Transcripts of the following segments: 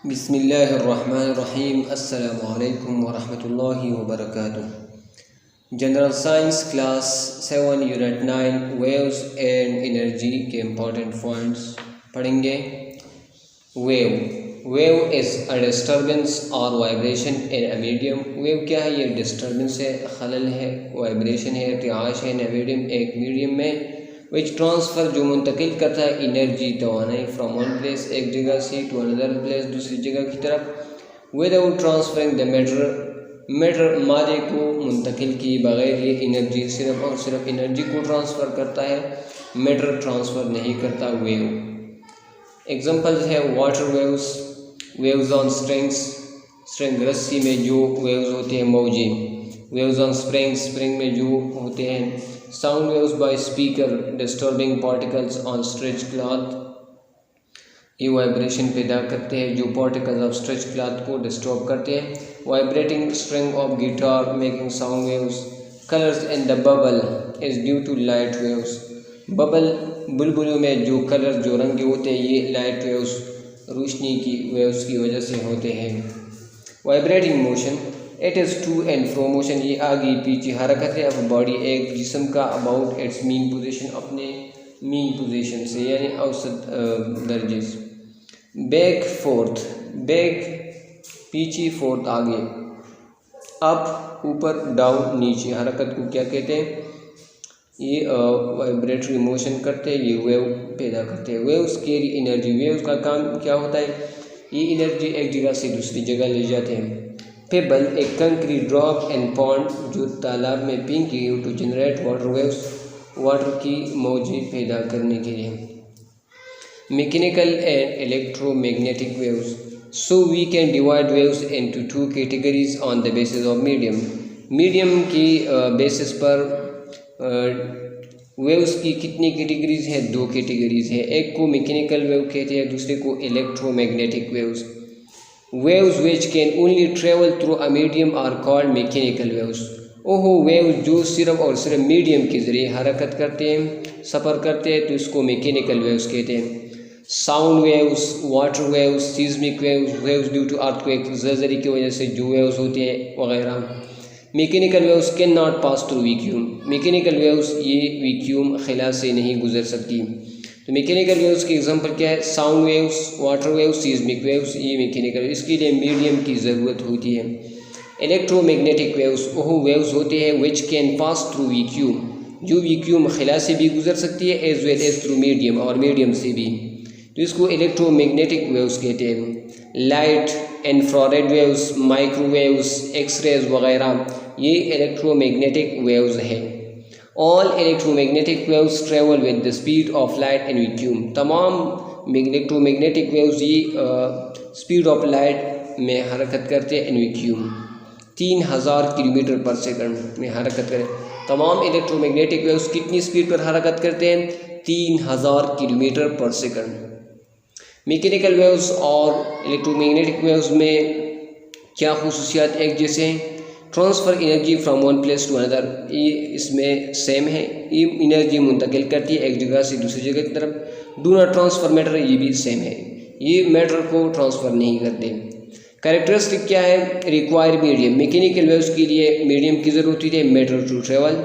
बिस्मिल्लाहिर्रहमानिर्रहीम। अस्सलामु अलैकुम वरहमतुल्लाहि वबरकातुह। General science class 7 unit 9 waves and energy के इम्पोर्टेंट पॉइंट्स पढ़ेंगे। Wave is a disturbance or vibration in a medium. Wave क्या है? ये डिस्टर्बेंस है, खलल है, वाइब्रेशन है, इर्तिआश है इन अ मीडियम, एक मीडियम में। विच ट्रांसफ़र जो मुंतकिल करता है एनर्जी तवानाई फ्राम वन प्लेस एक जगह से टू अनदर प्लेस दूसरी जगह की तरफ। विदाउट ट्रांसफरिंग द मैटर मादे को मुंतकिल किए बगैर ये एनर्जी सिर्फ और सिर्फ एनर्जी को ट्रांसफ़र करता है, मैटर ट्रांसफ़र नहीं करता वेव। एग्जांपल्स है water waves, waves on string रस्सी में जो वेव्स होते हैं मौजे, वेव्स ऑन स्प्रिंग में जो होते हैं। Sound waves by speaker disturbing particles on stretch cloth, ये वाइब्रेशन पैदा करते हैं जो पार्टिकल्स ऑफ स्ट्रेच क्लॉथ को डिस्टर्ब करते हैं। Vibrating string of guitar making sound waves. Colours in the bubble is due to light waves, बुलबुलों में जो कलर जो रंग होते हैं ये लाइट वेव्स रोशनी की वेव्स की वजह से होते हैं। Vibrating motion it is to and fro motion, ये आगे पीछे हरकत है अब बॉडी एक जिस्म का अबाउट इट्स मीन पोजीशन, अपने मीन पोजीशन से यानी औसत दर्जे से। बैक फोर्थ, बैक पीछे, फोर्थ आगे, अप ऊपर, डाउन नीचे, हरकत को क्या कहते हैं? ये वाइब्रेटरी मोशन करते हैं, ये वेव पैदा करते हैं। वेव्स कैरी एनर्जी, वेव्स का काम क्या होता है? ये एनर्जी एक जगह से दूसरी जगह ले जाते हैं। Pebble a concrete drop and pond, जो तालाब में pink to generate water waves, water की मौजें पैदा करने के लिए। Mechanical and electromagnetic waves, so we can divide waves into two categories on the basis of medium. Medium की बेसिस पर वेव्स की कितनी कैटेगरीज हैं? दो कैटेगरीज हैं, एक को मैकेनिकल वेव कहते हैं, दूसरे को electromagnetic waves. Waves which can only travel through a medium are called mechanical waves. ओहो, वेव्स जो सिर्फ और सिर्फ मीडियम के ज़रिए हरकत करते हैं, सफ़र करते हैं, तो इसको मैकेनिकल वेव्स कहते हैं। Sound waves, water waves, seismic waves, waves due to earthquake, ज़लज़ले की वजह से जो वेव्स होते हैं वगैरह। Mechanical waves can not pass through vacuum, mechanical waves ये वैक्यूम खिला से नहीं गुजर सकती। तो मैकेनिकल वेव्स की एग्जांपल क्या है? Sound waves, water waves, seismic waves, ये मैकेनिकल, इसके लिए मीडियम की ज़रूरत होती है। इलेक्ट्रोमैग्नेटिक वेव्स, वो वेव्स होते हैं which can pass through vacuum, जो वैक्यूम खिला से भी गुजर सकती है as well as through medium, और मीडियम से भी, तो इसको इलेक्ट्रोमैग्नेटिक वेव्स कहते हैं। Light, infrared waves, microwaves, X rays वगैरह ये इलेक्ट्रोमैग्नेटिक वेव्स हैं। All electromagnetic waves travel with the speed of light in vacuum, तमाम इलेक्ट्रोमैग्नेटिक वेव्स ये स्पीड ऑफ लाइट में हरकत करते हैं in vacuum. 3000 kilometre per second में हरकत करें। तमाम इलेक्ट्रोमैग्नेटिक वेव्स कितनी स्पीड पर हरकत करते हैं? 3000 kilometre per second. Mechanical waves और इलेक्ट्रोमैग्नेटिक वेव्स में क्या खुसूसियात एक जैसे हैं? Transfer energy from one place to another, ये इसमें सेम है, ये एनर्जी मुंतकिल करती है एक जगह से दूसरी जगह की तरफ। डू नॉट ट्रांसफ़र मैटर, ये भी सेम है, ये मैटर को ट्रांसफ़र नहीं करते। कैरेक्टरिस्टिक क्या है? रिक्वायर मीडियम, मैकेनिकल वेव्स के लिए मीडियम की ज़रूरत होती है matter to travel.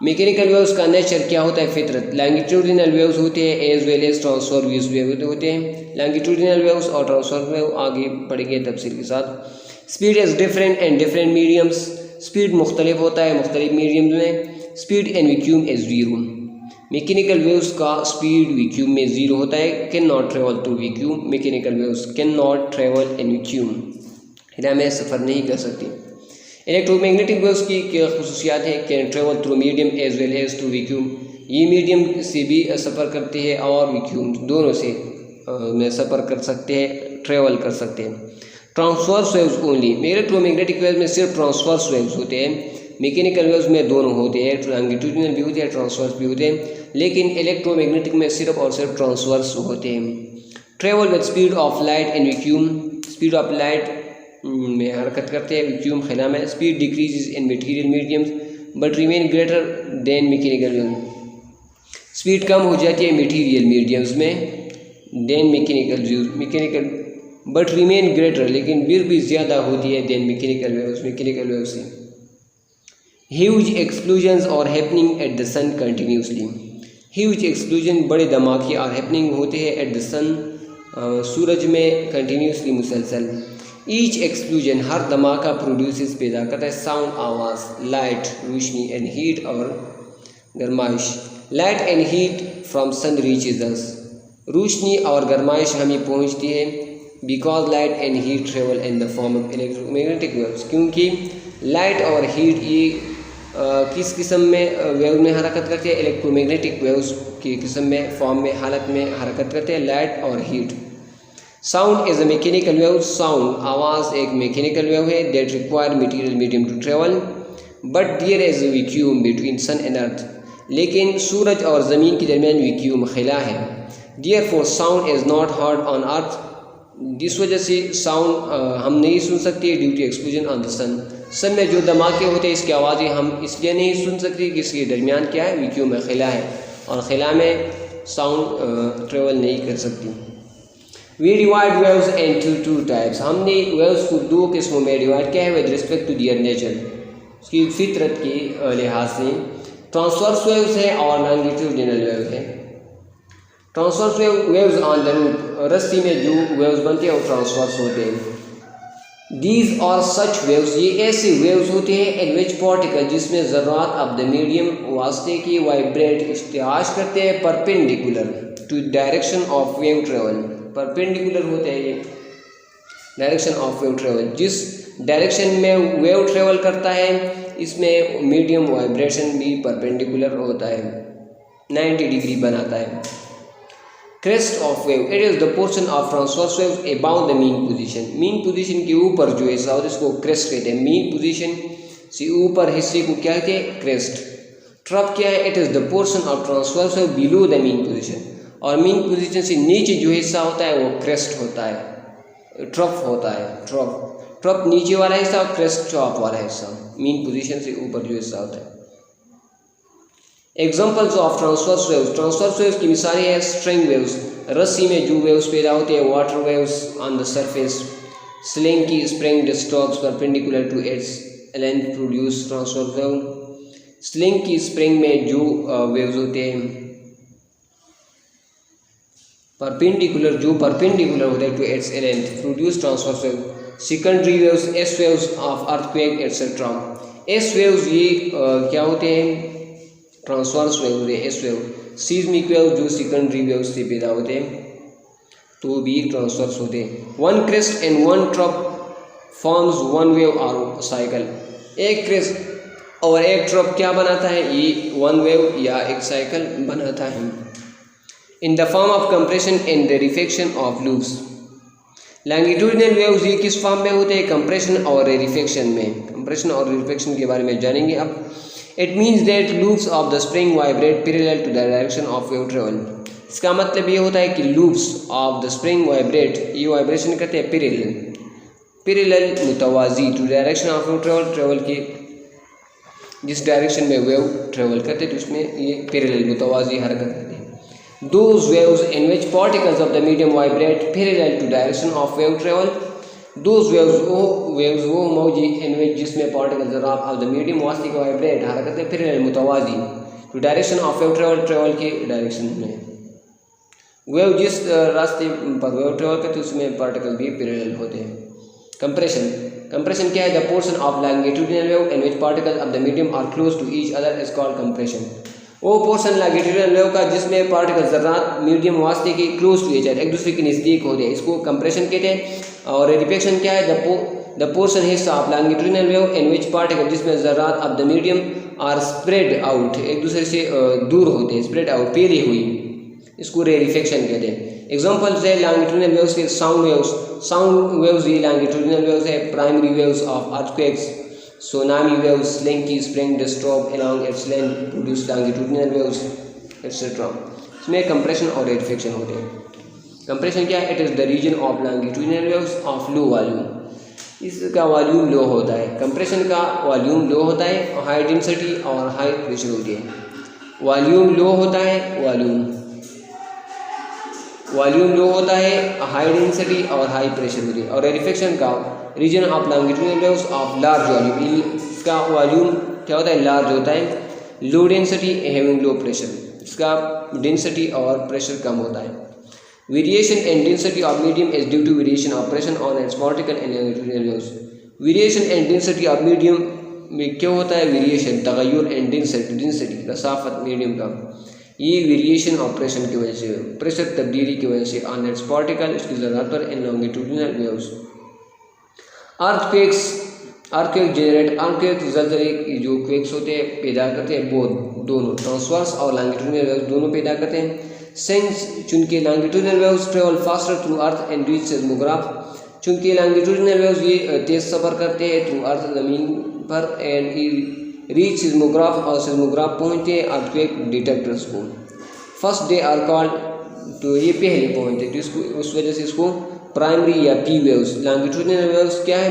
Mechanical waves का नेचर क्या होता है? फितरत। लॉन्गिट्यूडिनल वेव्स होते हैं as well as transverse waves होते हैं। लॉन्गिट्यूडिनल वेव्स और ट्रांसफर वेव आगे पढ़ेंगे तफसील के साथ। Speed is different and different mediums, speed मुख्तलिफ होता है मुख्तलिफ मीडियम्स में। Speed in vacuum is zero, mechanical waves का स्पीड वैक्यूम में ज़ीरो होता है। Can not travel through vacuum, mechanical waves can not travel in vacuum, हिला में सफ़र नहीं कर सकती। इलेक्ट्रोमैग्नेटिक वेव्स की क्या खुसूसियात है? Can travel through medium as well as to vacuum, ये मीडियम से भी सफ़र करते हैं और वैक्यूम दोनों से में सफ़र कर सकते हैं, ट्रेवल कर सकते हैं। Transverse waves only, electromagnetic waves में सिर्फ ट्रांसवर्स वेव्स होते हैं, मैकेनिकल वेव्स में दोनों होते हैं, लॉन्गिट्यूडिनल भी होते हैं, ट्रांसवर्स भी होते हैं, लेकिन इलेक्ट्रोमैग्नेटिक में सिर्फ और सिर्फ ट्रांसवर्स होते हैं। Travel with speed of light in vacuum, speed of light में हरकत करते हैं वैक्यूम खिला में। Speed decreases in material mediums but remain greater than mechanical waves, स्पीड कम हो जाती है मटेरियल मीडियम्स में than mechanical but remain greater, लेकिन फिर भी ज़्यादा होती है than mechanical waves, mechanical waves से। Huge explosions are happening at the sun continuously. Huge explosion, बड़े धमाके आर हैपनिंग होते हैं एट द सन, सूरज में कंटिन्यूसली, मुसलसल। ईच एक्सप्लोजन, हर धमाका, प्रोड्यूसेस, पैदा करता है साउंड, आवाज़, लाइट, रोशनी, एंड हीट और गरमाइश। Light and heat from sun reaches us, रोशनी और गरमाइश हमें पहुंचती है because light and heat travel in the form of electromagnetic waves, क्योंकि लाइट और हीट ये किस किस्म में वेव में हरकत करते हैं, इलेक्ट्रोमैग्नेटिक वेव्स की किस्म में, फॉर्म में, हालत में हरकत करते हैं लाइट और heat. Sound is a mechanical wave, sound, आवाज़ एक मैकेनिकल वेव है that require material medium to travel, but there is a vacuum between sun and earth, लेकिन सूरज और ज़मीन के दरमियान वैक्यूम खिला है। Therefore sound is not heard on earth, जिस वजह से साउंड हम नहीं सुन सकते due to explosion on the sun. Sun में जो धमाके होते हैं इसकी आवाज़ें हम इसलिए नहीं सुन सकते कि इसके दरमियान क्या है, वैक्यूम में खिला है, और खिला में साउंड ट्रेवल नहीं कर सकती। We divide waves into two types, हमने वेव्स को दो किस्मों में डिवाइड किया है with respect to their nature, उसकी फितरत के लिहाज से। ट्रांसवर्स वेव्स है और लॉन्गिट्यूडिनल वेव है। Transverse waves on the rope, रस्सी में जो वेव्स बनते हैं वो ट्रांसवर्स होते हैं। दीज और सच वेव्स, ये ऐसे वेव्स होते हैं इन विच पार्टिकल, जिसमें ज़र्रात ऑफ द मीडियम वास्ते की वाइब्रेट, इश्तिआश करते हैं perpendicular to direction of wave travel, perpendicular होते हैं ये डायरेक्शन ऑफ वेव ट्रेवल, जिस डायरेक्शन में वेव ट्रेवल करता है इसमें मीडियम वाइब्रेशन भी परपेंडिकुलर होता है, 90 डिग्री बनाता है। Crest of wave, it is the portion of transverse wave about the mean position, mean position के ऊपर जो हिस्सा होता है इसको क्रेस्ट कहते हैं। मीन पोजीशन से ऊपर हिस्से को क्या कहते हैं, क्रेस्ट। ट्रफ क्या है, it is the portion of transverse wave below the mean position, और मीन पोजीशन से नीचे जो हिस्सा होता है वो क्रेस्ट होता है, ट्रफ होता है। ट्रफ नीचे वाला हिस्सा और क्रेस्ट टॉप वाला हिस्सा, मीन पोजीशन से ऊपर जो हिस्सा होता है। Examples of transverse waves, transverse waves की मिसालें हैं स्ट्रिंग वेव्स, रस्सी में जो वेव्स पैदा होते हैं, water waves on the surface, sling की spring disturbs perpendicular to its length produce transverse wave, sling की स्प्रिंग में जो वेव्स होते हैं परपेंडिकुलर होते हैं to its length produce transverse wave. Secondary waves, S waves of earthquake etcetera, S waves ये क्या होते हैं, ट्रांसवर्स वेव होते हैं एस वेव। सीज्मिक वेव जो सेकेंडरी वेव से पैदा होते हैं तो भी ट्रांसवर्स होते हैं। One crest and one trough forms one wave और साइकिल, एक क्रेस्ट और एक ट्रफ क्या बनाता है, ये वन वेव या एक साइकिल बनाता है। इन the form of compression and the reflection of loops, longitudinal waves ये किस फॉर्म में होते हैं, कंप्रेशन और रिफ्लेक्शन में। कंप्रेशन और रिफ्लेक्शन के बारे में जानेंगे अब। It means that loops of the spring vibrate parallel to the direction of wave travel, इसका मतलब ये होता है कि loops of the spring vibrate, ये वाइब्रेशन करते हैं पैरेलल मुतवाजी to direction of wave travel के, जिस डायरेक्शन में वेव ट्रेवल करते हैं तो उसमें ये पैरेलल मुतवाजी हरकत करते हैं। Those waves in which particles of the medium vibrate parallel to direction of wave travel, those waves वो मौजी इन विच जिसमें पार्टिकल्स ऑफ द मीडियम वास्ते का वाइब्रेट हरकत है पैरेलल मुतवाजी to direction of wave travel के डायरेक्शन में। वेव जिस रास्ते पर वेव ट्रेवल करते हैं उसमें पार्टिकल भी पैरेलल होते हैं। कंप्रेशन क्या है, the portion of longitudinal wave in which particles of the medium are close to each other is called compression, वो पोर्शन लॉन्गिट्यूडिनल वेव का जिसमें पार्टिकल ज़र्रात मीडियम वास्ते के क्लोज टू ईच अदर, एक दूसरे के नज़दीक होते हैं, इसको कंप्रेशन कहते हैं। और रिफ्लेक्शन क्या है, द पोर्शन हिस्सा of longitudinal wave in which particle जिसमें ज़र्रात of the medium are spread out, एक दूसरे से दूर होते हैं, स्प्रेड आउट फैली हुई, इसको रिफ्लेक्शन कहते हैं। एग्जांपल्स है लॉन्गिट्यूडिनल वेव्स के साउंड वेव्स ये लॉन्गिट्यूडिनल वेव्स है। Primary waves of earthquakes, tsunami waves, sling की spring disturb along its length produce longitudinal waves etcetera, इसमें कंप्रेशन और रिफ्लेक्शन होते हैं। कंप्रेशन क्या है, it is the region of longitudinal waves of low volume, इसका volume low होता है। कंप्रेशन का वॉल्यूम लो होता है, हाई डेंसिटी और हाई प्रेशर होती है। वॉल्यूम लो होता है, वॉल्यूम वॉल्यूम लो होता है, हाई डेंसिटी और हाई प्रेशर होती है। और रेडिफेक्शन का region of longitudinal waves of large volume, इसका वॉल्यूम क्या होता है, लार्ज होता है। Low density having low pressure, इसका डेंसिटी और प्रेशर कम होता है। Variation and density of medium is due to variation of pressure on its particle and longitudinal waves. Variation and density of medium में क्या होता है, वेरिएशन तगय्युर एंड डेंसिटी रसाफत मीडियम का, ये वेरिएशन ऑफ प्रेशर की वजह से, प्रेशर तब्दीली की वजह से ऑन इट्स पार्टिकल, इसकी ज़रात पर इन longitudinal waves. Earthquake generate, earthquake ज़लज़ले जो क्वेक्स होते हैं पैदा करते हैं, बोथ दोनों ट्रांसवर्स और लॉन्गिट्यूडनल वेव्स दोनों पैदा करते हैं। सिंस चूंकि longitudinal waves travel faster through earth and reach seismograph, चूंकि लॉन्गिट्यूडनल वेव्स ये तेज़ सफ़र करते हैं थ्रू अर्थ ज़मीन पर एंड रीच सिस्मोग्राफ, और सिस्मोग्राफ पहुँचते हैं अर्थक्वेक डिटेक्टर्स को। फर्स्ट डे आर कॉल्ड, तो ये पहले पहुँचते तो इसको उस वजह से इसको प्राइमरी या पी वेव्स, लॉन्गिट्यूडनल वेव्स क्या है,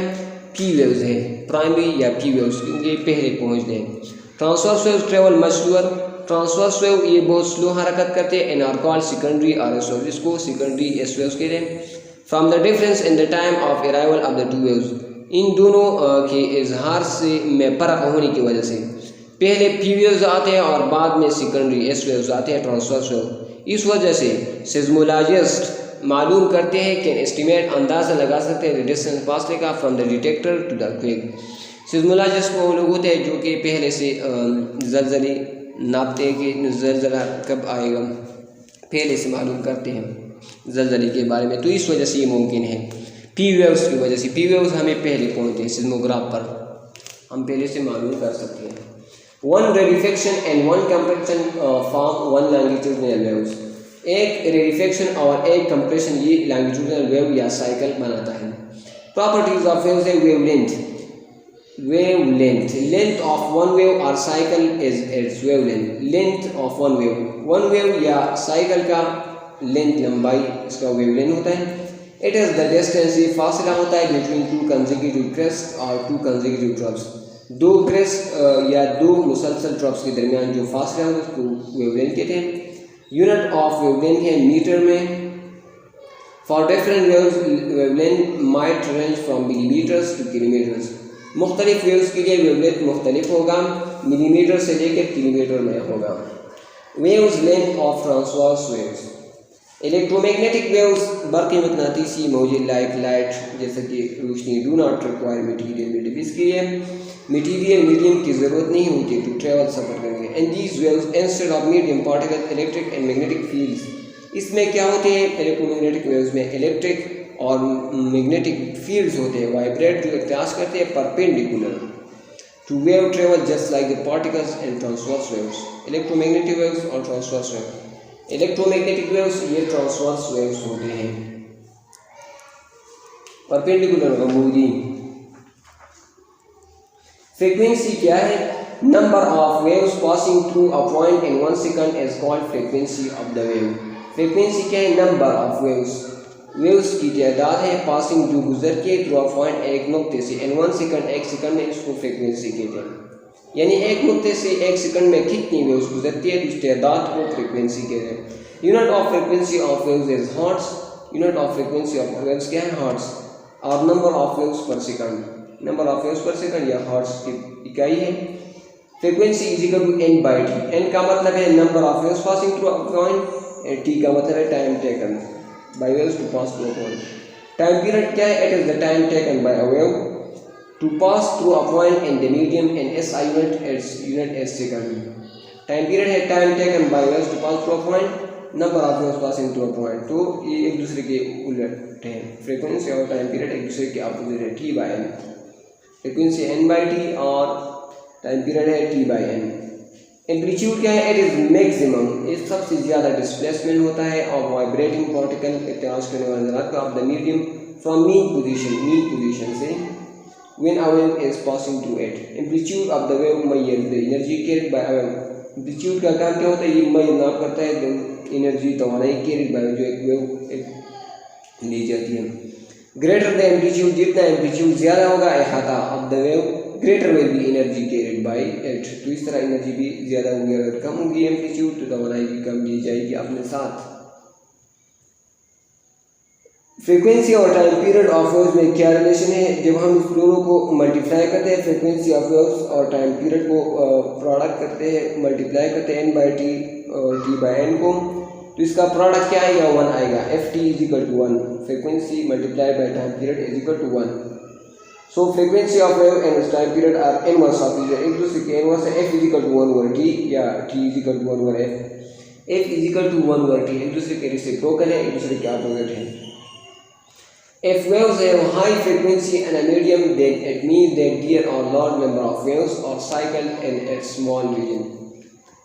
पी वेव्स है, प्राइमरी या पी वेव्स, क्योंकि ये पहले पहुँचते हैं। Transverse waves travel much slower, transverse wave ये बहुत स्लो हरकत करते हैं and are called secondary or S waves, इसको सेकेंडरी एस वेव्स कहते हैं। From the difference in the time of arrival of the two waves, इन दोनों के इजहार से में फ़र्क होने की वजह से पहले पी वेव्स आते हैं और बाद में सेकेंडरी एस वेव्स आते हैं, ट्रांसवर्स वेव। इस वजह से सिस्मोलॉजिस्ट मालूम करते हैं कि एस्टिमेट अंदाज़ा लगा सकते हैं डिस्टेंस फासले का from the detector to the quake. Seismologist वो लोग होते हैं जो कि पहले से ज़लज़ले नापते हैं कि ज़लज़ला कब आएगा, पहले से मालूम करते हैं ज़लज़ले के बारे में, तो इस वजह से ये मुमकिन है पी वेव्स की वजह से। पी वेव्स हमें पहले पहुँचते हैं सिस्मोग्राफ पर, हम पहले से मालूम कर सकते हैं। One rarefaction and one compression form one longitudinal waves, एक रेडिफेक्शन और एक कंप्रेशन ये लॉन्गिट्यूडनल वेव या साइकिल बनाता है। प्रॉपर्टीज ऑफ वेव्स है wavelength, length of one wave और cycle is its wavelength, length of one wave या साइकिल का लेंथ लंबाई इसका वेवलेंथ होता है। इट इज़ द डिस्टेंस, ये फासला होता है बिटवीन टू कंसेक्यूटिव क्रेस्ट और टू कंसेक्यूटिव ड्रॉप्स, दो क्रेस्ट या दो मुसलसल ड्रॉप्स के दरमियान जो फासला होता है उसको वेवलेंथ कहते हैं। यूनिट ऑफ वेवलेंथ है मीटर में। For different waves wavelength might range from millimetres to kilometres, मुख्तलिफ वेव्स के लिए वेवलेंथ मुख्तलिफ होगा, मिलीमीटर से लेकर किलोमीटर में होगा। Waves length of transverse waves, electromagnetic waves बरक़ी मक़नातीसी मौजे लाइक लाइट जैसे कि रोशनी do not require material medium, इसके लिए मटीरियल मीडियम की ज़रूरत नहीं होती टू ट्रेवल सफ़र करने। And these waves instead of medium particle electric and magnetic fields, इसमें क्या होते हैं इलेक्ट्रोमैग्नेटिक वेव्स में इलेक्ट्रिक और मैग्नेटिक फील्ड्स होते हैं, वाइब्रेट जो इख्तियार करते हैं perpendicular to wave travel just like the particles and transverse waves. Electromagnetic waves और ट्रांसवर्स वेव्स, इलेक्ट्रोमैग्नेटिक वेव्स ये ट्रांसवर्स वेव्स होते हैं, परपेंडिकुलर अमूदी। फ्रीक्वेंसी क्या है, number of waves passing through a point in 1 second is called frequency of the wave. Frequency क्या है, number of waves की तादाद है पासिंग जो गुजर के थ्रू अ पॉइंट एक नुक्ते से इन 1 सेकंड, एक सेकंड में, इसको फ्रीक्वेंसी कहते हैं। यानी एक नुक्ते से एक सेकंड में कितनी वेव्स गुजरती है, उस तादाद को फ्रीक्वेंसी कहते हैं। Unit of frequency of waves is hertz, unit of frequency of waves क्या है, हर्ट्ज। और number of waves per second, number of waves per second या हर्ट्ज की इकाई है। Frequency is equal to n by T, n का मतलब है number of waves passing through a point, t का मतलब है time taken by waves to pass through a point. Time period क्या है, it is the time taken bye a wave to pass through a point in the medium and SI unit, its unit is second. Time period है time taken by waves to pass through a point, number of waves passing through a point, तो ये एक दूसरे के उलट हैं। Frequency और time period एक दूसरे के अपोजिट है, t by n। Frequency n by t और टाइम पीरियड है t by n। एम्पलीट्यूड क्या है, इट इज मैक्सिमम, ये सबसे ज़्यादा डिस्प्लेसमेंट होता है और वाइब्रेटिंग पार्टिकल इत्तेराज करने वाले ज़रात का of the medium from mean position से when a wave is passing through it. Amplitude of the wave measures the energy carried by a wave. Amplitude का काम क्या होता है, ये measure नाप करता है एनर्जी तवानाई carried by जो एक वेव ली जाती है। Greater the amplitude, जितना एम्पलीट्यूड ज़्यादा होगा अहाता of the wave, greater will be energy carried by it. तो इस तरह एनर्जी भी ज़्यादा होगी, अगर कम होगी एम्पलीट्यूड तो तवानाई भी कम ली जाएगी अपने साथ। फ्रीक्वेंसी और टाइम पीरियड ऑफ वेव्स में क्या रिलेशन है? जब हम इस दोनों को मल्टीप्लाई करते हैं, फ्रीक्वेंसी ऑफ वेव्स और टाइम पीरियड को प्रोडक्ट करते हैं, मल्टीप्लाई करते हैं n/t और t/n को, तो इसका प्रोडक्ट क्या आएगा? 1 आएगा। ft is equal to 1, frequency multiply by time period is equal to 1। So frequency of wave and time period are inverse of each other, एक दूसरे के इनवर्स है। f is equal to 1 over t या t is equal to 1 over f, f is equal to 1 over t, एक दूसरे के reciprocal है, एक दूसरे के ऑपोजिट है। If waves have high frequency and a medium, then it means that there are large number of waves or cycles in a small region.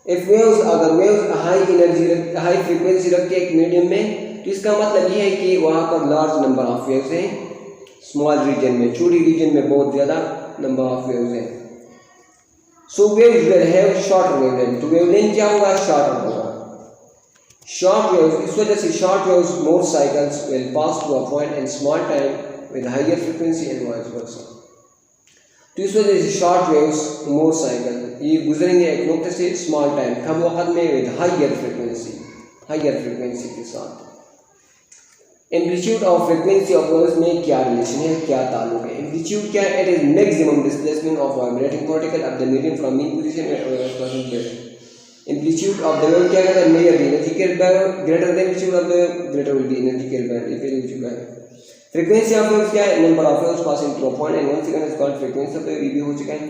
If waves, अगर waves high energy high frequency रखते हैं एक medium में, तो इसका मतलब ये है कि वहाँ पर लार्ज नंबर ऑफ वेव्स हैं। स्मॉल रीजन में, छोटी रीजन में बहुत ज़्यादा नंबर ऑफ वेव्स हैं। So waves will have shorter wavelength, तो वेवलेंथ क्या होगा? शॉर्टर होगा। Short waves, इस वजह से short waves more cycles will pass to a point in small time with higher frequency and vice versa। तो इस वजह से short waves more cycle ये गुजरेंगे एक नुक्ते से small time कम वक्त में with higher frequency के साथ। एम्पलीट्यूड और फ्रीक्वेंसी ऑफ वेव्स में क्या रिलेशन है, क्या ताल्लुक है? एम्पलीट्यूड क्या है? It is maximum displacement of vibrating particle of the medium from mean position. Amplitude of the wave क्या कहता है? Major energy carried by greater than amplitude of the wave, greater will be energy carried by, ये पहले हो चुका है। Frequency of waves क्या है? Number of waves passing through a point in 1 second is called frequency of wave, ये भी हो चुका है।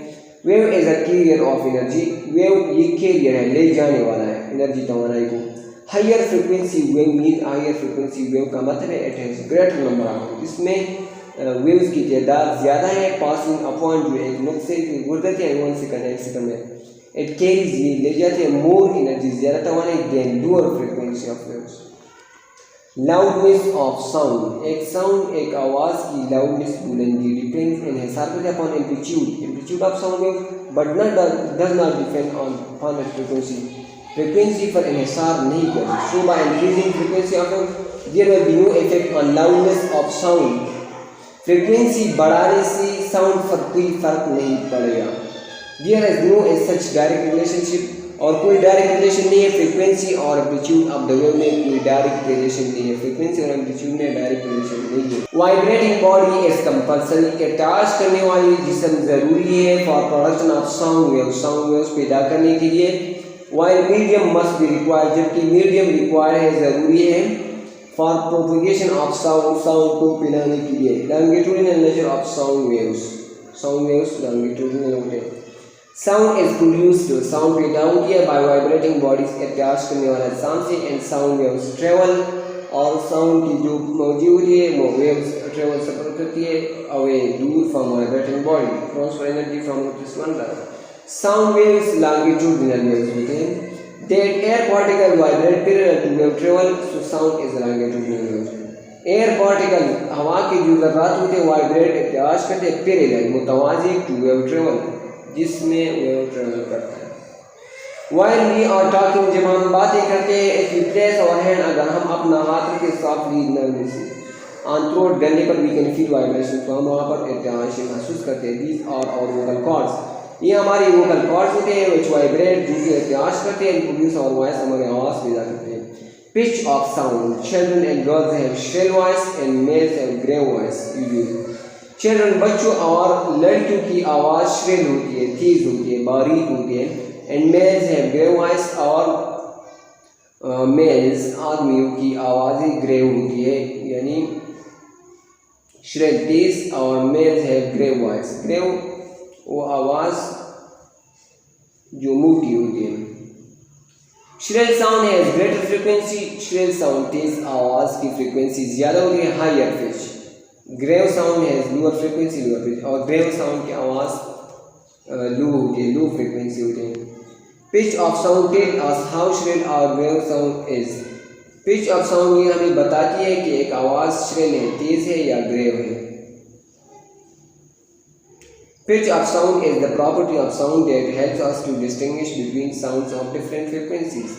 Wave is a carrier of energy, wave ये कैरियर है, ले जाने वाला है एनर्जी तवानाई को। Higher frequency wave mean higher frequency wave का मतलब है it has greater number of, इसमें वेव्स की तादाद ज़्यादा है, पासिंग अपॉन जो एक नुक्से से गुजरते हैं 1 सेकंड 1 सेकंड में, इट कैरीज ये ले जाते हैं मोर एनर्जी, ज़्यादा तवानाई than lower frequency of waves. Loudness of sound, एक साउंड एक आवाज़ की लाउडनेस बुलंदी डिपेंड्स इनहिसार upon amplitude of sound wave but does not depend on its frequency, frequency पर इन्हिसार नहीं करती। So by increasing frequency of there will be no effect on loudness of sound, frequency बढ़ाने से साउंड पर कोई फर्क नहीं पड़ेगा। There is no such direct relationship, और कोई डायरेक्ट रिलेशन नहीं है फ्रीक्वेंसी और एम्पलीट्यूड ऑफ द वेव में, कोई डायरेक्ट रिलेशन नहीं है, फ्रीक्वेंसी और एम्पलीट्यूड में डायरेक्ट रिलेशन नहीं है। वाइब्रेटिंग बॉडी इज कंपल्सरी, एक टास्क करने वाली जिस्म जरूरी है for production of sound waves पैदा करने के लिए। While medium must be required, जबकि मीडियम रिक्वायर है, ज़रूरी है फॉर प्रोपोगेशन ऑफ साउंड को फैलाने के लिए। Longitudinal nature of sound waves longitudinal होते हैं। साउंड इज प्रोड्यूस्ड, साउंड पैदा होती है बाय वाइब्रेटिंग बॉडीज, इत्यास करने वाला साउंड से, एंड साउंड वेव्स ट्रेवल, और साउंड की जो मौजूद है वो वेव्स ट्रेवल सफर करती है अवे दूर from vibrating body, transfer energy from this one another. Sound waves longitudinal waves होते हैं, that air particle vibrate parallel to wave travel, so sound is longitudinal waves। Air particle हवा के जो ज़र्रात होते हैं वाइब्रेट इत्यास करते हैं पैरेलल मुतवाज़ी टू वेव ट्रेवल, जिसमें वेव ट्रेवल करता है। While we are talking, जब हम बातें करते हैं, if we place our hand, अगर हम अपना हाथ रखें softly नरमी से on throat गले पर, we can feel vibration, तो हम वहाँ पर इत्यास महसूस करते हैं। These are our vocal cords, ये हमारी वोकल कॉर्ड्स होते हैं which vibrate, जो कि इत्यास करते हैं, प्रोड्यूस और वॉइस हमारी आवाज़ पैदा करते हैं। Pitch of sound, children and girls have shrill voice and males have grave voice usually. Children बच्चों और लड़कियों की आवाज़ श्रिल होती है, तेज होती है, बारीक होती है, and males have grave voice, और मेल्स आदमियों की आवाज़ें ग्रेव होती है, यानी श्रिल तेज, और males have grave voice, grave वो आवाज़ जो मोटी होती है। Shrill sound has greater frequency, shrill sound तेज आवाज़ की फ्रीक्वेंसी ज़्यादा होती है, higher pitch. Grave sound has lower frequency, lower pitch, और ग्रेव साउंड की आवाज़ लो होती है, लो फ्रीक्वेंसी होती है। Pitch of sound tell us how shrill और grave sound is, pitch of sound ये हमें बताती है कि एक आवाज़ श्रिल है, तेज है या ग्रेव है। Pitch of sound is the property of sound that helps us to distinguish between sounds of different frequencies।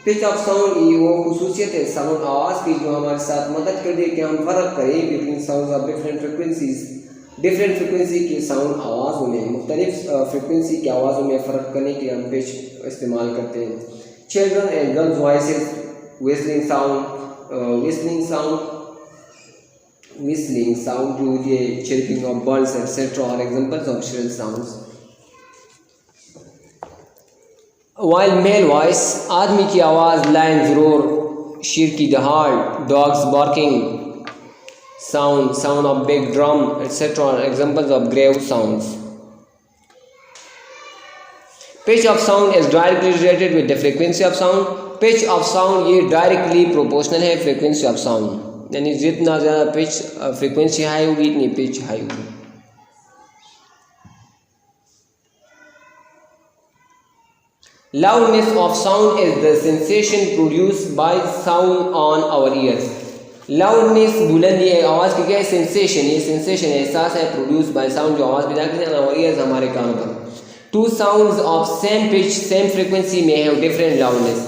Pitch of sound ये वो खुसूसियत है साउंड आवाज़ की जो हमारे साथ मदद कर दे कि हम फ़र्क करें between sounds of different frequencies, different frequency के साउंड आवाज़ों में, मुख्तलिफ फ्रिक्वेंसी की आवाज़ों में फ़र्क करने के लिए हम पिच इस्तेमाल करते हैं। Children and girls voices, whistling sound, whistling sound जो होती है, chirping of birds etc. are examples of shrill sounds. While male voice, आदमी की आवाज़, lions roar, शेर की दहाड़, dogs barking, sound of big drum etc. are examples of grave sounds. Pitch of sound is directly related with the frequency of sound. Pitch of sound ये directly proportional है frequency of sound, यानी जितना ज़्यादा pitch frequency high होगी इतनी pitch high होगी. Loudness of sound is the sensation produced by sound on our ears. Loudness बुलंदी है आवाज़ की क्या है? Sensation, ये sensation एहसास है produced by sound जो आवाज़ पैदा करती है on our ears हमारे कानों पर. Two sounds of same pitch, same frequency may have different loudness.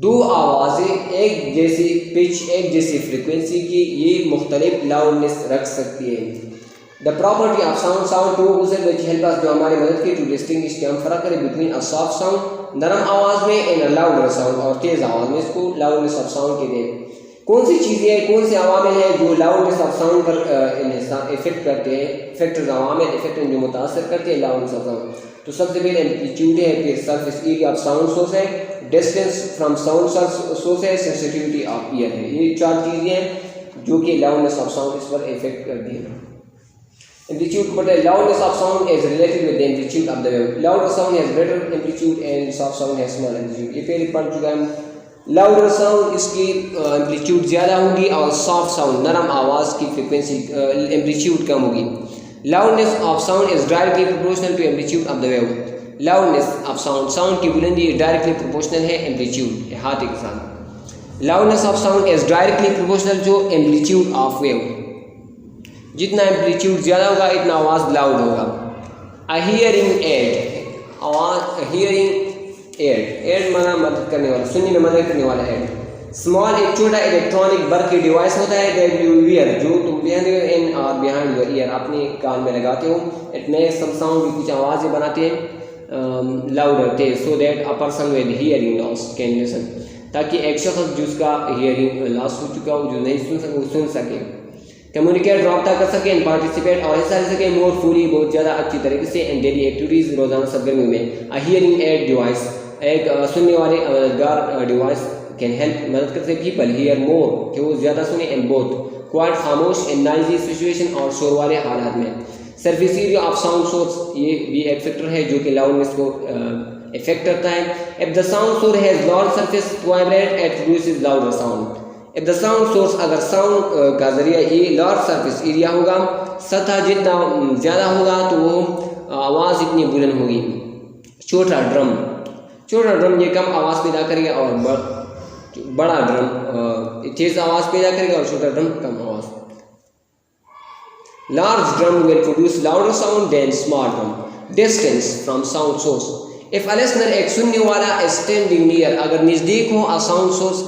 दो आवाज़ें एक जैसी पिच, एक जैसी फ्रीक्वेंसी की, ये मुख्तलिफ लाउडनेस रख सकती है. The property of sound, sound to उसे हेल्प अस जो हमारी मदद की टू डिस्टिंग्विश कि हम फ़र्क करें बिटवीन अ सॉफ्ट साउंड नरम आवाज़ में एंड अ लाउडर साउंड और तेज़ आवाज़ में. इसको लाउडनेस ऑफ साउंड कहते हैं. कौन सी चीज़ें हैं, कौन से अवामिल हैं जो लाउडनेस ऑफ साउंड पर इफेक्ट करते हैं? फैक्टर्स अवामिल इफेक्ट जो मुतासर करते हैं लाउडनेस ऑफ साउंड. तो सबसे पहले एम्पलीट्यूड है, फिर surface area of sound source है, डिस्टेंस फ्रॉम साउंड सोर्स है, सेंसिटिविटी ऑफ ईयर है. ये चार चीज़ें हैं जो कि लाउडनेस ऑफ साउंड इस पर इफेक्ट करती हैं. एम्पलीट्यूड को बताए loudness of sound is related with the amplitude of the wave. Louder sound has greater amplitude and soft sound has small amplitude. ये पहले पढ़ चुका है. लाउडर साउंड इसकी एम्पलीट्यूड ज़्यादा होगी और सॉफ्ट साउंड नरम आवाज़ की फ्रिक्वेंसी एम्पलीट्यूड कम होगी. Loudness of sound is directly proportional to amplitude of the wave. Loudness of sound, sound की बुलंदी directly proportional है amplitude हाथ के साथ. Loudness of sound is directly proportional to amplitude of wave. जितना amplitude ज़्यादा होगा इतना आवाज़ loud होगा. A hearing aid, आवाज़ hearing aid माना मदद करने वाला, सुनने में मदद करने वाला aid. स्मॉल एक छोटा इलेक्ट्रॉनिक वर्क की डिवाइस होता है दैट यू वियर जो तुम बिहाइंड योर ईयर अपने कान में लगाते हो. इट मेक्स सम साउंड, कुछ आवाज़ें बनाते हैं louder Tej so that a person with hearing loss can listen, ताकि एक शख्स जिसका हियरिंग लॉस हो चुका हो, जो नहीं सुन सके, वो सुन सके. कम्युनिकेट रब्ता कर सके एंड पार्टिसिपेट और हिस्सा ले सके मोर फुली बहुत ज़्यादा अच्छी तरीके से एंड डेली एक्टिविटीज़ रोज़ाना सरगर्मी में. अ हियरिंग एड डिवाइस एक सुनने वाले मददगार डिवाइस कैन हेल्प मदद करते पीपल हियर मोर कि वो ज़्यादा सुने एंड बोथ क्वाइट खामोश एंड नॉइजी सिचुएशन और शोर वाले हालात में. Surface area of sound source ये भी एक फैक्टर है जो कि लाउडनेस को इफेक्ट करता है. If the sound source has large surface to vibrate it produces louder sound. If the sound source अगर साउंड का जरिया ये लार्ज सरफेस एरिया होगा, सतह जितना ज़्यादा होगा तो वो आवाज़ इतनी बुलंद होगी. छोटा ड्रम ये कम आवाज़ पैदा करेगा और बड़ा ड्रम तेज आवाज़ पैदा करेगा और छोटा ड्रम कम आवाज़. Large drum will produce louder sound than small drum. Distance from sound source. If a listener एक सुनने वाला स्टैंडिंग नियर अगर नज़दीक हो अ साउंड सोर्स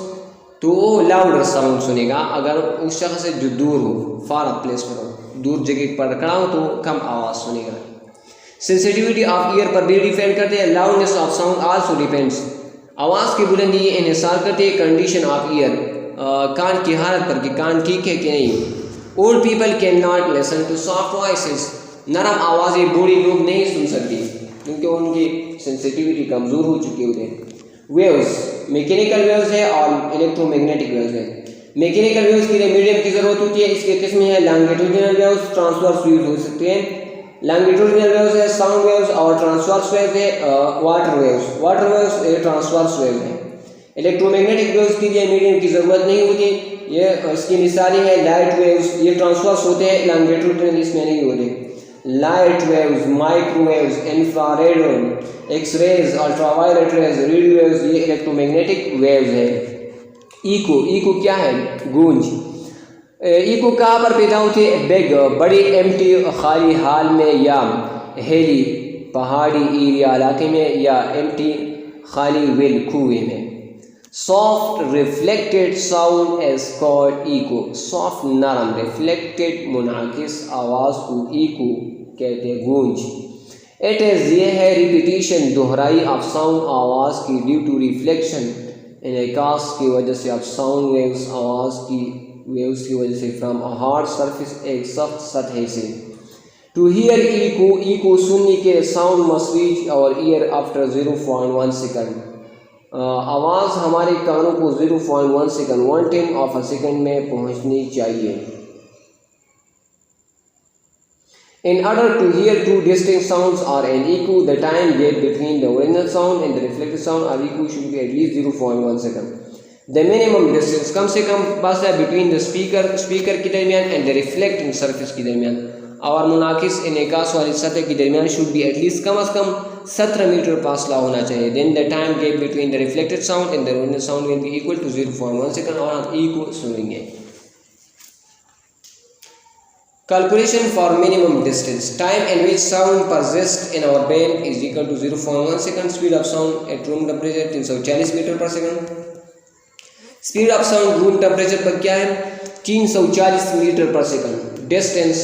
तो वो लाउडर साउंड सुनेगा. अगर उस शख्स से जो दूर हो, फार प्लेस पर हो, दूर जगह पर खड़ा हो तो कम आवाज़ सुनेगा. सेंसिटिविटी ऑफ ईयर पर भी डिपेंड करते हैं. Loudness of sound also depends. आवाज़ की बुलंदी इन्हिसार करते हैं कंडीशन ऑफ ईयर, कान की हालत पर कि कान ठीक है कि नहीं. Old people can not listen to soft voices. नरम आवाज़ें बूढ़े लोग नहीं सुन सकती क्योंकि उनकी सेंसिटिविटी कमज़ोर हो चुकी होती है. वेव्स मैकेनिकल वेव्स है और इलेक्ट्रोमैग्नेटिक वेव्स है. मैकेनिकल वेव्स के लिए मीडियम की ज़रूरत होती है. इसके किस्में हैं लॉन्गिट्यूडिनल वेव्स, ट्रांसवर्स वेव्स हो सकते हैं. लॉन्गिट्यूडिनल वेव्स है साउंड वेव्स और ट्रांसवर्स वेव्स है वाटर वेव्स ट्रांसवर्स वेव्स है. इलेक्ट्रोमैग्नेटिक वेव्स के लिए मीडियम की ज़रूरत नहीं होती. ये इसकी मिसालें हैं लाइट वेव्स, ये ट्रांसवर्स होते हैं, लॉन्गिट्यूडिनल इसमें नहीं होते. Light waves, microwaves, infrared, X rays, ultraviolet rays, radio waves ये इलेक्ट्रोमैग्नेटिक वेव्स है. इको क्या है? गूंज. इको कहाँ पर पैदा होती है? बिग बड़ी एम्प्टी खाली हाल में या हेली पहाड़ी एरिया इलाके में या एम्प्टी खाली वेल कुएं में. Soft reflected sound is called echo. Soft नरम रिफ्लेक्टेड मुनाकिस आवाज़ को इको कहते हैं, गूंज. इट इज़ ये है रिपीटिशन दोहराई ऑफ साउंड आवाज़ की ड्यू टू रिफ्लेक्शन इनकास की वजह से आप साउंड वेव्स आवाज़ की वेव्स की वजह से, फ्रॉम अ हार्ड सरफेस, एक सख्त सतह से। टू हियर इको सुनने के, sound must reach our ear after 0.1 second, आवाज़ हमारे कानों को 0.1 सेकंड, 1/10 ऑफ अ सेकंड में पहुंचनी चाहिए। In order to hear two distinct sounds or an echo, the time gap between the original sound and the reflected sound or echo should be at least 0.1 second. The minimum distance, कम से कम फासला between the speaker के दरमियान and the reflecting surface के दरमियान और मुनाकिस इनेकास वाली सतह के दरमियान should be at least कम अज़ कम 17 मीटर फासला होना चाहिए। Then the time gap between the reflected sound and the original sound will be equal to 0.1 second और हम echo सुनेंगे। Calculation for minimum distance. Time in which sound persists in our brain is equal to 0.1 second. Speed of sound at room temperature 340 metre per second. Speed of sound room temperature पर क्या है? 340 metre per second. Distance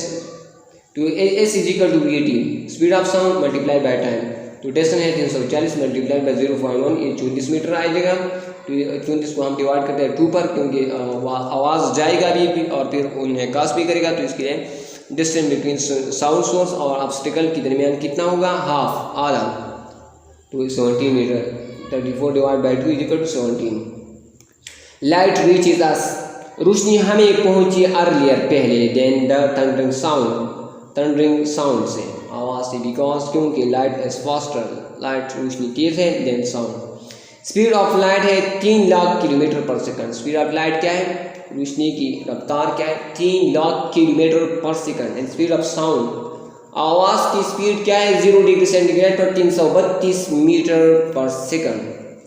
to S is equal to V speed of sound multiplied by time. तो distance है 340 multiplied by 0.1, ये 34 metre आ जाएगा। तो 34 को हम डिवाइड करते हैं 2 पर, क्योंकि आवाज़ जाएगा भी और फिर इनकास भी करेगा, तो इसके लिए डिस्टेंस बिटवीन साउंड सोर्स और ऑब्स्टिकल के दरमियान कितना होगा? हाफ, आधा। तो 17 metre, 34 divide by 2 is equal to 17। Light reaches us, रोशनी हमें पहुंची अर्लियर, पहले, देन द थंडरिंग साउंड से, आवाज़ से, बिकॉज क्योंकि लाइट इज फास्टर, लाइट रोशनी तेज है, than sound. Speed of light है 3 lakh kilometre per second. Speed of light क्या है? रोशनी की रफ्तार क्या है? 3 lakh kilometre per second. And speed of sound, आवाज़ की स्पीड क्या है? 0 डिग्री सेंटीग्रेड पर 332 मीटर पर सेकंड।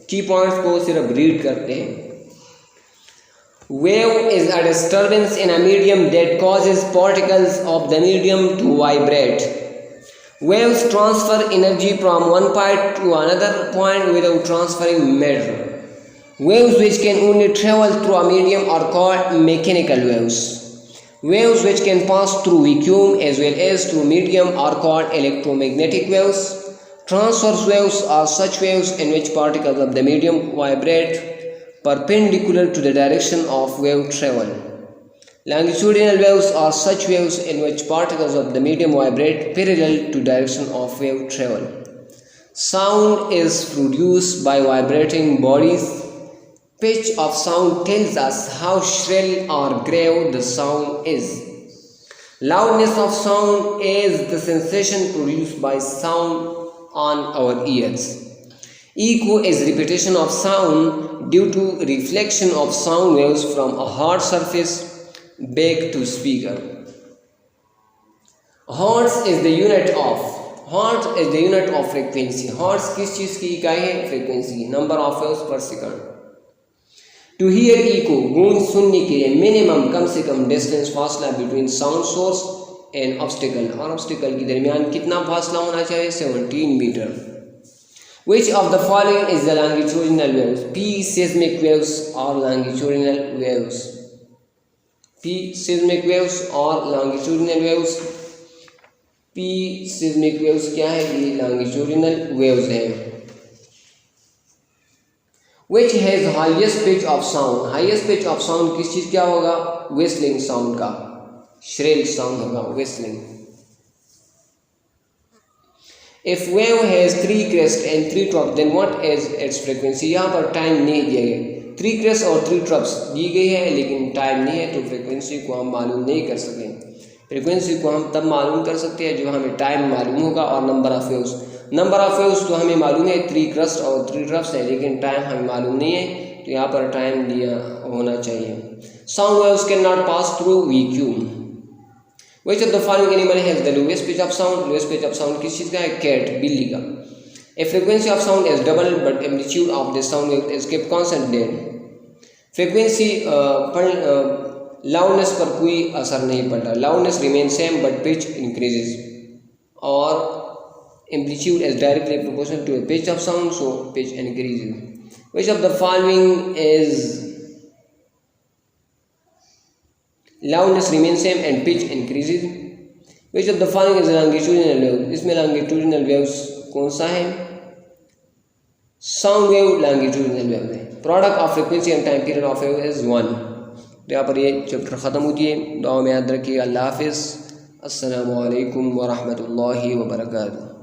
की पॉइंट्स को सिर्फ रीड करते हैं। Wave is a disturbance in a medium that causes particles of the medium to vibrate. Waves transfer energy from one point to another point without transferring matter. Waves which can only travel through a medium are called mechanical waves. Waves which can pass through vacuum as well as through medium are called electromagnetic waves. Transverse waves are such waves in which particles of the medium vibrate perpendicular to the direction of wave travel. Longitudinal waves are such waves in which particles of the medium vibrate parallel to direction of wave travel. Sound is produced by vibrating bodies. Pitch of sound tells us how shrill or grave the sound is. Loudness of sound is the sensation produced by sound on our ears. Echo is repetition of sound due to reflection of sound waves from a hard surface back to speaker. Hertz is the unit of frequency. Hertz किस चीज़ की इकाई है? Frequency, number of waves per second. To here eco, गूंज सुनने के लिए, minimum कम से कम distance, फासला between sound source and obstacle, और ऑब्स्टिकल के दरमियान कितना फासला होना चाहिए? 17 metre. Which of the following is the longitudinal waves? P seismic waves or longitudinal waves? P seismic waves or longitudinal waves? P seismic waves क्या है? ये longitudinal waves है। Which has highest pitch of sound? Highest pitch of sound किस चीज़ क्या होगा? Whistling sound का, shrill sound होगा, whistling। If wave has 3 crests and 3 troughs, then what is its frequency? यहाँ पर टाइम नहीं दिया गया, 3 crests और 3 troughs दी गई है लेकिन टाइम नहीं है, तो फ्रीक्वेंसी को हम मालूम नहीं कर सकते। फ्रीक्वेंसी को हम तब मालूम कर सकते हैं जो हमें टाइम मालूम होगा और number of waves. Number of waves तो हमें मालूम है 3 crests और 3 troughs है, लेकिन टाइम हमें मालूम नहीं है, तो यहाँ पर टाइम दिया होना चाहिए। Sound waves can not pass through vacuum. Which of the following animal has the lowest pitch of sound? Lowest pitch of sound किस चीज़ का है? कैट, बिल्ली का। A frequency of sound is double but amplitude of the sound wave is kept constant then. Frequency पर loudness पर कोई असर नहीं पड़ता, loudness remain same but pitch increases, और amplitude is directly proportional to a pitch of sound, so pitch increases. Which of the following is loudness remains same and pitch increases? Which of the following is longitudinal wave? इसमें longitudinal waves कौन सा है? Sound wave longitudinal wave है। Product of frequency and time period of wave is 1। तो यहाँ पर ये chapter ख़त्म होती है। दुआ में याद रखिए। अल्लाह हाफ़िज़। अस्सलामु अलैकुम वरहमतुल्लाहि वबरकातुहू।